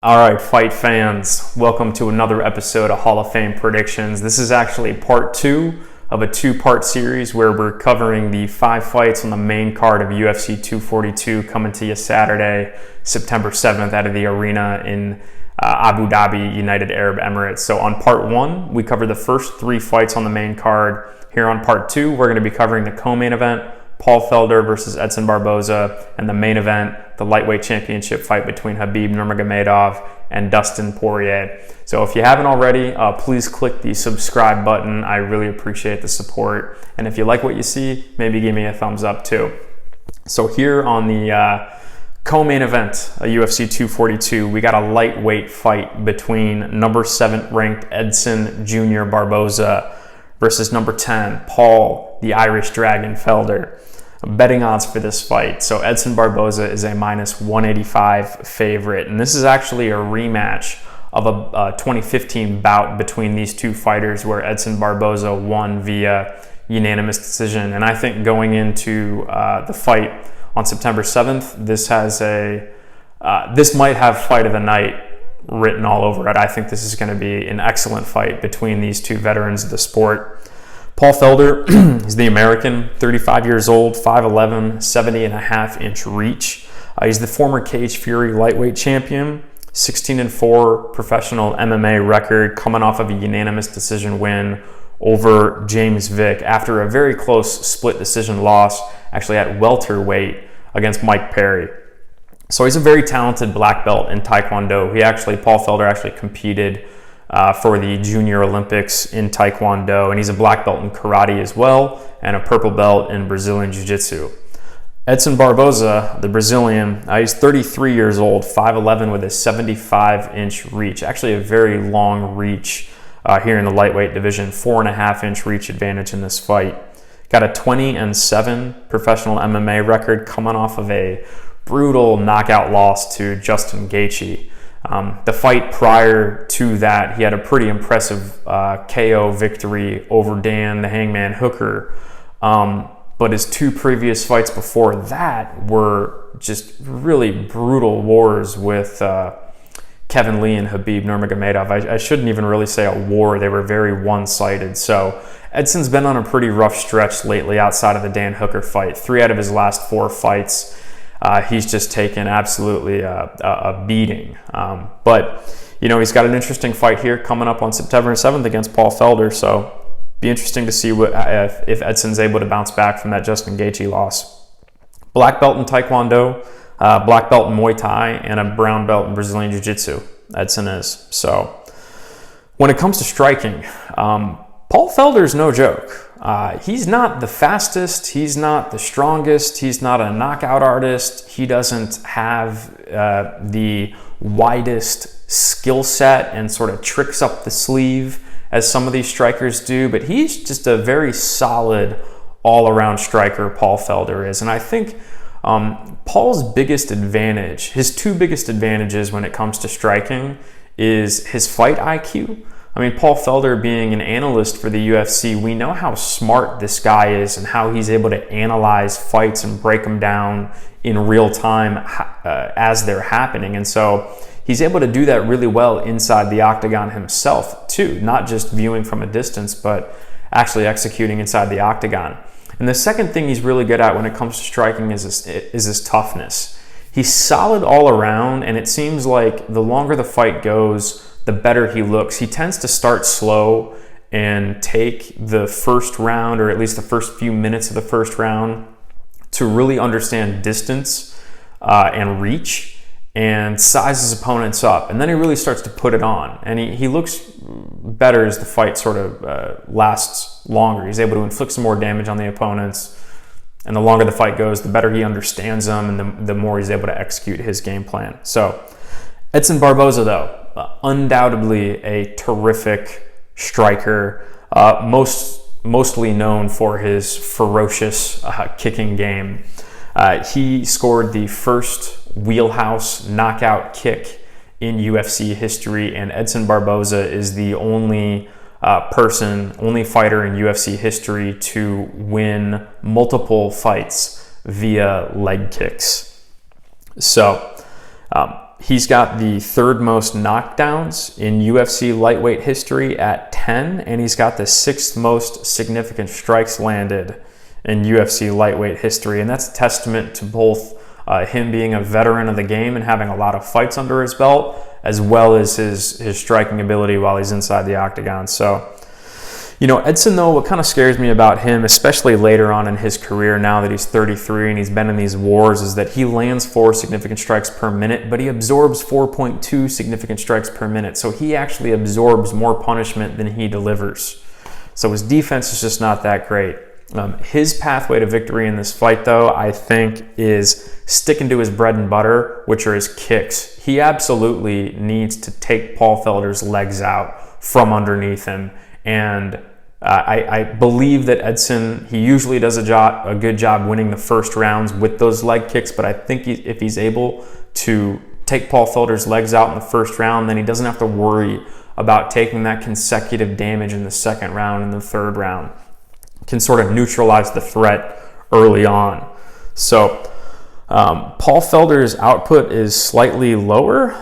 All right, fight fans, welcome to another episode of Hall of Fame Predictions. This is actually part two of a two-part series where we're covering the 5 fights on the main card of UFC 242 coming to you Saturday, September 7th out of the arena in Abu Dhabi, United Arab Emirates. So on part 1, we covered the first 3 fights on the main card. Here on part 2, we're going to be covering the co-main event, Paul Felder versus Edson Barboza, and the main event, the lightweight championship fight between Khabib Nurmagomedov and Dustin Poirier. So if you haven't already, please click the subscribe button. I really appreciate the support. And if you like what you see, maybe give me a thumbs up too. So here on the co-main event, UFC 242, we got a lightweight fight between number 7 ranked Edson Jr. Barboza versus number 10, Paul, the Irish Dragon Felder. Betting odds for this fight. So Edson Barboza is a minus 185 favorite. And this is actually a rematch of a 2015 bout between these two fighters where Edson Barboza won via unanimous decision. And I think going into the fight on September 7th, this might have fight of the night written all over it. I think this is going to be an excellent fight between these two veterans of the sport. Paul Felder is the American, 35 years old, 5'11", 70.5-inch reach. He's the former Cage Fury lightweight champion, 16-4 professional MMA record, coming off of a unanimous decision win over James Vick after a very close split decision loss, actually at welterweight against Mike Perry. So he's a very talented black belt in Taekwondo. Paul Felder actually competed for the Junior Olympics in Taekwondo, and he's a black belt in karate as well, and a purple belt in Brazilian Jiu-Jitsu. Edson Barboza, the Brazilian, he's 33 years old, 5'11", with a 75-inch reach, actually a very long reach here in the lightweight division, 4.5-inch reach advantage in this fight. Got a 20-7 professional MMA record coming off of a brutal knockout loss to Justin Gaethje. The fight prior to that, he had a pretty impressive KO victory over Dan the Hangman Hooker. But his 2 previous fights before that were just really brutal wars with Kevin Lee and Khabib Nurmagomedov. I shouldn't even really say a war. They were very one-sided. So Edson's been on a pretty rough stretch lately outside of the Dan Hooker fight. 3 out of his last 4 fights, he's just taken absolutely a beating. But, you know, he's got an interesting fight here coming up on September 7th against Paul Felder. So be interesting to see if Edson's able to bounce back from that Justin Gaethje loss. Black belt in Taekwondo, black belt in Muay Thai, and a brown belt in Brazilian Jiu-Jitsu. Edson is. So when it comes to striking, Paul Felder is no joke. He's not the fastest, he's not the strongest, he's not a knockout artist, he doesn't have the widest skill set and sort of tricks up the sleeve as some of these strikers do, but he's just a very solid all-around striker, Paul Felder is. And I think Paul's biggest advantage, his 2 biggest advantages when it comes to striking, is his fight IQ. I mean, Paul Felder being an analyst for the UFC, we know how smart this guy is and how he's able to analyze fights and break them down in real time as they're happening. And so he's able to do that really well inside the octagon himself too, not just viewing from a distance, but actually executing inside the octagon. And the second thing he's really good at when it comes to striking is his toughness. He's solid all around, and it seems like the longer the fight goes, the better he looks. He tends to start slow and take the first round, or at least the first few minutes of the first round, to really understand distance and reach and size his opponents up. And then he really starts to put it on. And he looks better as the fight sort of lasts longer. He's able to inflict some more damage on the opponents. And the longer the fight goes, the better he understands them and the more he's able to execute his game plan. So Edson Barboza, though, undoubtedly a terrific striker, mostly known for his ferocious kicking game. He scored the first wheelhouse knockout kick in UFC history, and Edson Barboza is the only fighter in UFC history to win multiple fights via leg kicks. So He's got the third most knockdowns in UFC lightweight history at 10, and he's got the sixth most significant strikes landed in UFC lightweight history. And that's a testament to both him being a veteran of the game and having a lot of fights under his belt, as well as his striking ability while he's inside the octagon. So, Edson, though, what kind of scares me about him, especially later on in his career, now that he's 33 and he's been in these wars, is that he lands 4 significant strikes per minute, but he absorbs 4.2 significant strikes per minute. So he actually absorbs more punishment than he delivers. So his defense is just not that great. His pathway to victory in this fight, though, I think is sticking to his bread and butter, which are his kicks. He absolutely needs to take Paul Felder's legs out from underneath him. And I believe that Edson, he usually does a good job winning the first rounds with those leg kicks, but I think if he's able to take Paul Felder's legs out in the first round, then he doesn't have to worry about taking that consecutive damage in the second round and the third round. Can sort of neutralize the threat early on. So Paul Felder's output is slightly lower,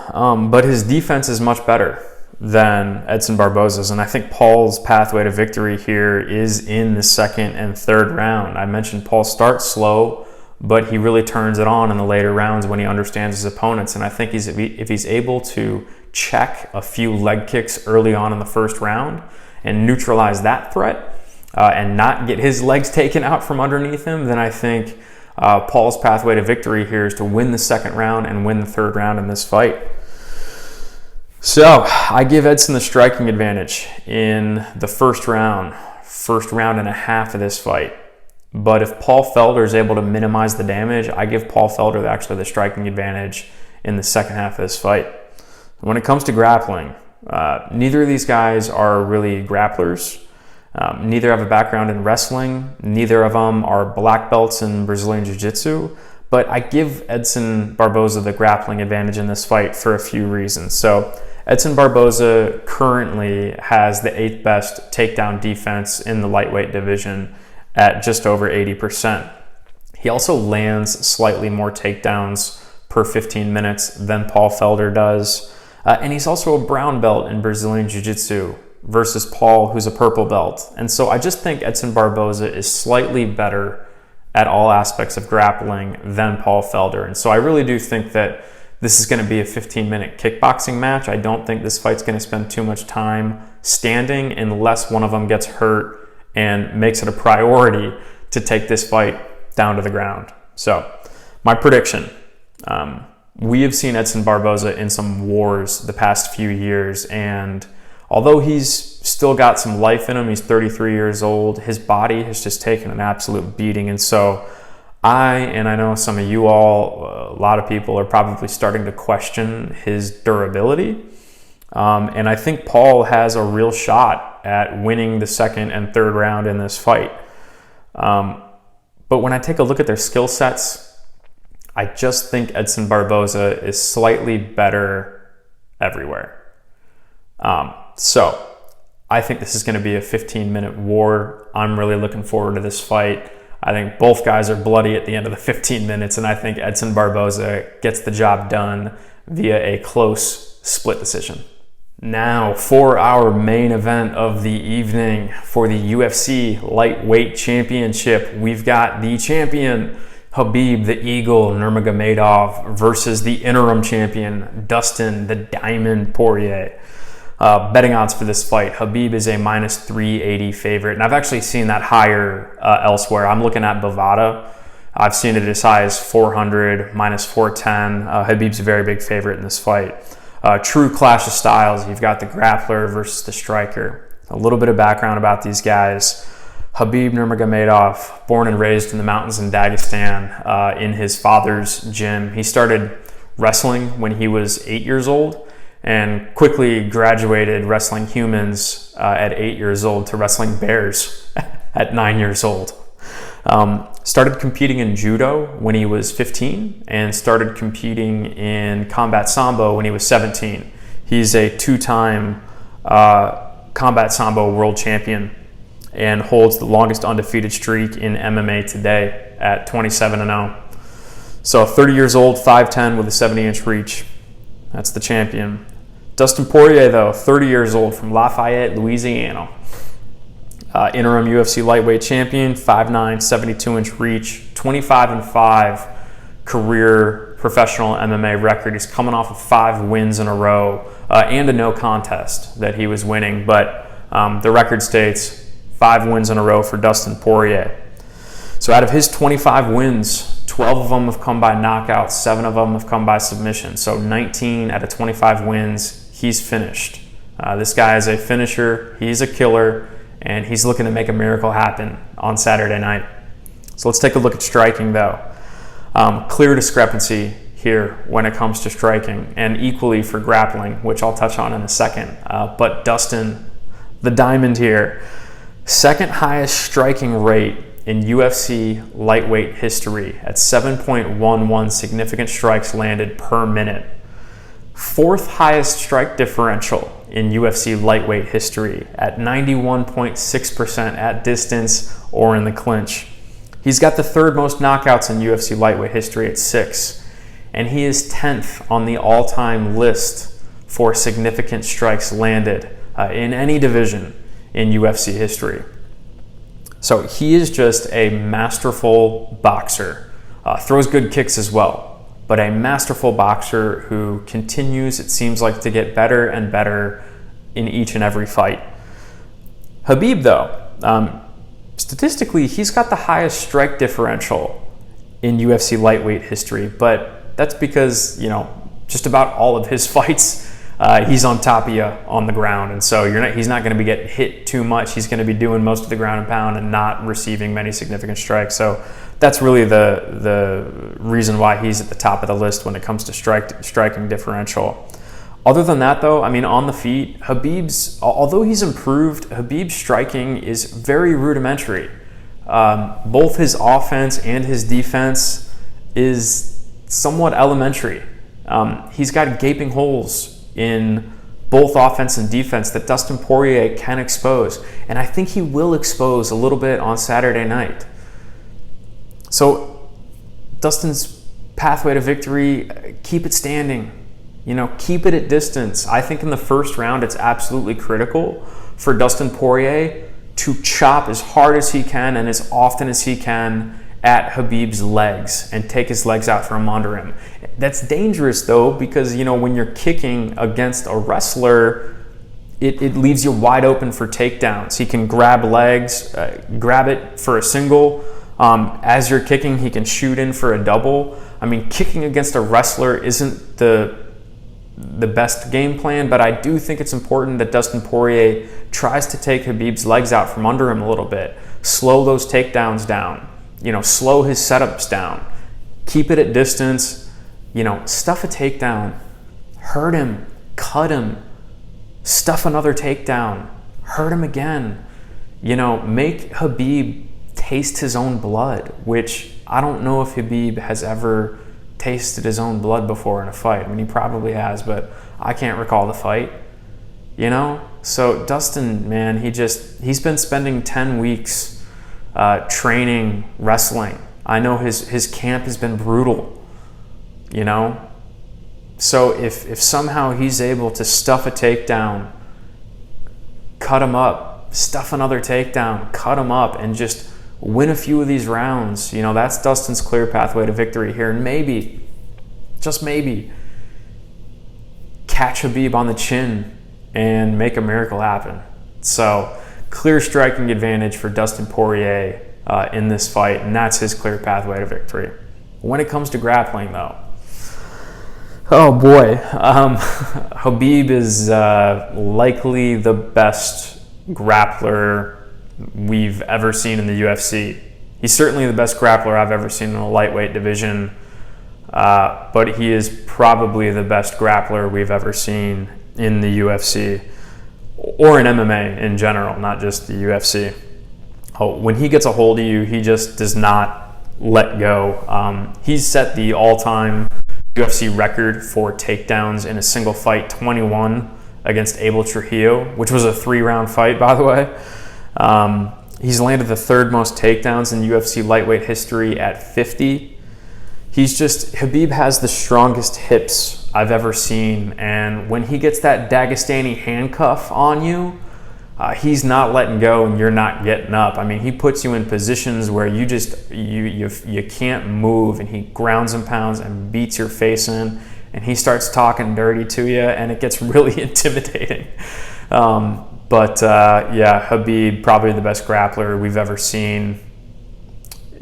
but his defense is much better than Edson Barboza's, and I think Paul's pathway to victory here is in the second and third round. I mentioned Paul starts slow, but he really turns it on in the later rounds when he understands his opponents, and I think if he's able to check a few leg kicks early on in the first round and neutralize that threat and not get his legs taken out from underneath him, then I think Paul's pathway to victory here is to win the second round and win the third round in this fight. So I give Edson the striking advantage in the first round and a half of this fight. But if Paul Felder is able to minimize the damage, I give Paul Felder actually the striking advantage in the second half of this fight. When it comes to grappling, neither of these guys are really grapplers. Neither have a background in wrestling. Neither of them are black belts in Brazilian Jiu-Jitsu. But I give Edson Barboza the grappling advantage in this fight for a few reasons. So Edson Barboza currently has the 8th best takedown defense in the lightweight division at just over 80%. He also lands slightly more takedowns per 15 minutes than Paul Felder does. And he's also a brown belt in Brazilian Jiu-Jitsu versus Paul, who's a purple belt. And so I just think Edson Barboza is slightly better at all aspects of grappling than Paul Felder. And so I really do think that this is going to be a 15-minute kickboxing match. I don't think this fight's going to spend too much time standing unless one of them gets hurt and makes it a priority to take this fight down to the ground. So my prediction, we have seen Edson Barboza in some wars the past few years, and although he's still got some life in him, he's 33 years old, his body has just taken an absolute beating. And so I know some of you all, a lot of people are probably starting to question his durability. And I think Paul has a real shot at winning the second and third round in this fight. But when I take a look at their skill sets, I just think Edson Barboza is slightly better everywhere. So I think this is going to be a 15-minute war. I'm really looking forward to this fight. I think both guys are bloody at the end of the 15 minutes, and I think Edson Barboza gets the job done via a close split decision. Now for our main event of the evening for the UFC Lightweight Championship, we've got the champion Khabib the Eagle Nurmagomedov versus the interim champion Dustin the Diamond Poirier. Betting odds for this fight, Habib is a minus 380 favorite, and I've actually seen that higher elsewhere. I'm looking at Bovada. I've seen it as high as 400, minus 410. Habib's a very big favorite in this fight. True clash of styles. You've got the grappler versus the striker. A little bit of background about these guys. Khabib Nurmagomedov, born and raised in the mountains in Dagestan, in his father's gym. He started wrestling when he was 8 years old, and quickly graduated wrestling humans at 8 years old to wrestling bears at 9 years old. Started competing in judo when he was 15 and started competing in combat sambo when he was 17. He's a 2-time combat sambo world champion and holds the longest undefeated streak in MMA today at 27-0. So 30 years old, 5'10", with a 70-inch reach. That's the champion. Dustin Poirier, though, 30 years old, from Lafayette, Louisiana. Interim UFC lightweight champion, 5'9", 72-inch reach, 25-5 career professional MMA record. He's coming off of 5 wins in a row and a no contest that he was winning. But the record states 5 wins in a row for Dustin Poirier. So out of his 25 wins, 12 of them have come by knockout, 7 of them have come by submission. So 19 out of 25 wins, he's finished. This guy is a finisher. He's a killer. And he's looking to make a miracle happen on Saturday night. So let's take a look at striking, though. Clear discrepancy here when it comes to striking, and equally for grappling, which I'll touch on in a second. But Dustin, the diamond here, second highest striking rate in UFC lightweight history at 7.11 significant strikes landed per minute. Fourth highest strike differential in UFC lightweight history at 91.6% at distance or in the clinch. He's got the third most knockouts in UFC lightweight history at 6, and he is 10th on the all-time list for significant strikes landed in any division in UFC history. So he is just a masterful boxer. Throws good kicks as well, but a masterful boxer who continues, it seems like, to get better and better in each and every fight. Habib, though, statistically, he's got the highest strike differential in UFC lightweight history, but that's because, just about all of his fights, he's on top of you on the ground, and so he's not going to be getting hit too much. He's going to be doing most of the ground and pound and not receiving many significant strikes. So that's really the reason why he's at the top of the list when it comes to striking differential. Other than that, though, on the feet, although he's improved, Habib's striking is very rudimentary. Both his offense and his defense is somewhat elementary. He's got gaping holes in both offense and defense that Dustin Poirier can expose. And I think he will expose a little bit on Saturday night. So Dustin's pathway to victory, keep it standing. Keep it at distance. I think in the first round, it's absolutely critical for Dustin Poirier to chop as hard as he can and as often as he can at Habib's legs and take his legs out from under him. That's dangerous, though, because, when you're kicking against a wrestler, it leaves you wide open for takedowns. He can grab legs, grab it for a single. As you're kicking, he can shoot in for a double. Kicking against a wrestler isn't the best game plan, but I do think it's important that Dustin Poirier tries to take Habib's legs out from under him a little bit. Slow those takedowns down. Slow his setups down. Keep it at distance. Stuff a takedown. Hurt him. Cut him. Stuff another takedown. Hurt him again. Make Habib taste his own blood, which I don't know if Habib has ever tasted his own blood before in a fight. He probably has, but I can't recall the fight. So Dustin, man, he's been spending 10 weeks training wrestling. I know his camp has been brutal, So if somehow he's able to stuff a takedown, cut him up, stuff another takedown, cut him up, and just win a few of these rounds, that's Dustin's clear pathway to victory here. And maybe, just maybe, catch Habib on the chin and make a miracle happen. So clear striking advantage for Dustin Poirier in this fight, and that's his clear pathway to victory. When it comes to grappling, though, oh boy, Habib is likely the best grappler we've ever seen in the UFC. He's certainly the best grappler I've ever seen in the lightweight division, but he is probably the best grappler we've ever seen in the UFC or in MMA in general, not just the UFC. When he gets a hold of you, he just does not let go. He's set the all-time UFC record for takedowns in a single fight, 21 against Abel Trujillo, which was a 3-round fight, by the way. He's landed the third most takedowns in UFC lightweight history at 50. Habib has the strongest hips I've ever seen. And when he gets that Dagestani handcuff on you, he's not letting go and you're not getting up. I mean, he puts you in positions where you just, you can't move, and he grounds and pounds and beats your face in, and he starts talking dirty to you, and it gets really intimidating. Yeah, Habib, probably the best grappler we've ever seen.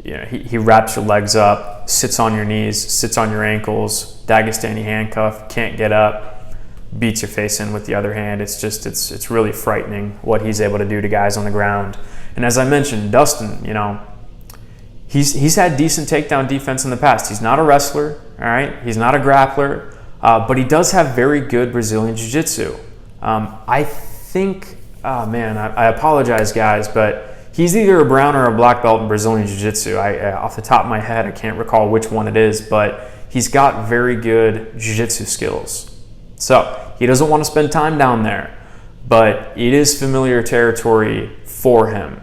You know, he wraps your legs up, sits on your knees, sits on your ankles, Dagestani handcuff, can't get up, beats your face in with the other hand. It's really frightening what he's able to do to guys on the ground. And as I mentioned, Dustin, you know, he's had decent takedown defense in the past. He's not a wrestler, all right? He's not a grappler, but he does have very good Brazilian Jiu-Jitsu. I think, I apologize, guys, but he's either a brown or a black belt in Brazilian Jiu-Jitsu. Off the top of my head, I can't recall which one it is, but he's got very good Jiu-Jitsu skills. So he doesn't want to spend time down there, but it is familiar territory for him.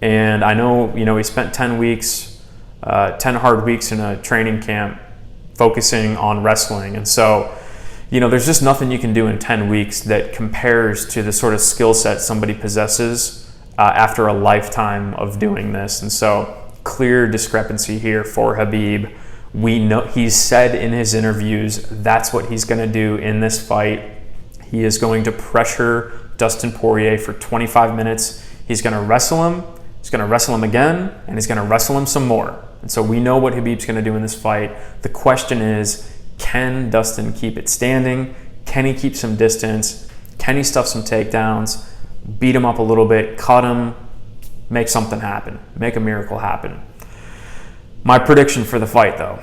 And I know, you know, he spent 10 weeks, 10 hard weeks in a training camp focusing on wrestling. And so, you know, there's just nothing you can do in 10 weeks that compares to the sort of skill set somebody possesses after a lifetime of doing this. And so, clear discrepancy here for Habib. We know he's said in his interviews that's what he's going to do in this fight. He is going to pressure Dustin Poirier for 25 minutes. He's going to wrestle him. He's going to wrestle him again, and he's going to wrestle him some more. And so we know what Habib's going to do in this fight. The question is, can Dustin keep it standing? Can he keep some distance? Can he stuff some takedowns? Beat him up a little bit, cut him, make something happen, make a miracle happen. My prediction for the fight, though,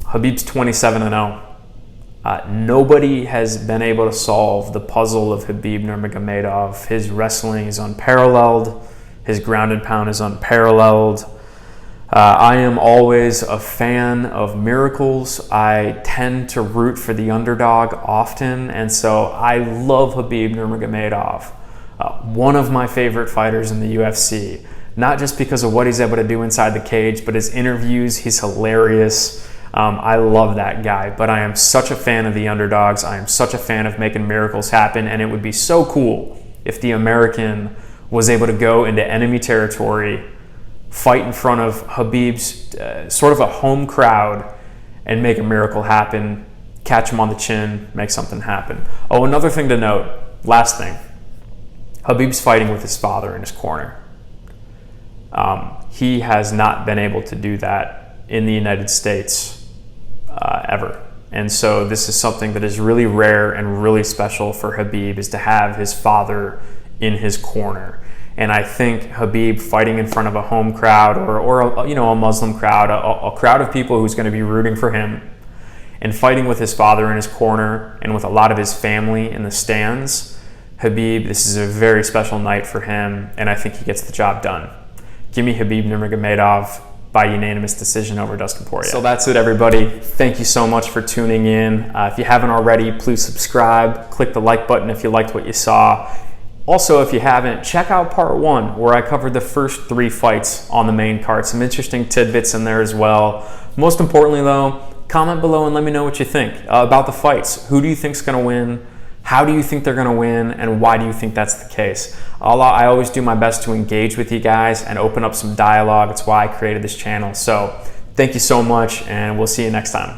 Habib's 27-0. Nobody has been able to solve the puzzle of Khabib Nurmagomedov. His wrestling is unparalleled. His ground and pound is unparalleled. I am always a fan of miracles. I tend to root for the underdog often, and so I love Khabib Nurmagomedov. One of my favorite fighters in the UFC. Not just because of what he's able to do inside the cage, but his interviews, he's hilarious. I love that guy, but I am such a fan of the underdogs. I am such a fan of making miracles happen, and it would be so cool if the American was able to go into enemy territory, fight in front of Habib's sort of a home crowd, and make a miracle happen, catch him on the chin, make something happen. Oh, another thing to note, last thing, Habib's fighting with his father in his corner. He has not been able to do that in the United States ever. And so this is something that is really rare and really special for Habib, is to have his father in his corner. And I think Habib fighting in front of a home crowd or a Muslim crowd, a crowd of people who's going to be rooting for him, and fighting with his father in his corner and with a lot of his family in the stands, Habib, this is a very special night for him, and I think he gets the job done. Give me Khabib Nurmagomedov by unanimous decision over Dustin Poirier. So that's it, everybody. Thank you so much for tuning in. If you haven't already, please subscribe. Click the like button if you liked what you saw. Also, if you haven't, check out part 1, where I covered the first 3 fights on the main card. Some interesting tidbits in there as well. Most importantly, though, comment below and let me know what you think about the fights. Who do you think's going to win? How do you think they're going to win, and why do you think that's the case? I always do my best to engage with you guys and open up some dialogue. It's why I created this channel. So thank you so much, and we'll see you next time.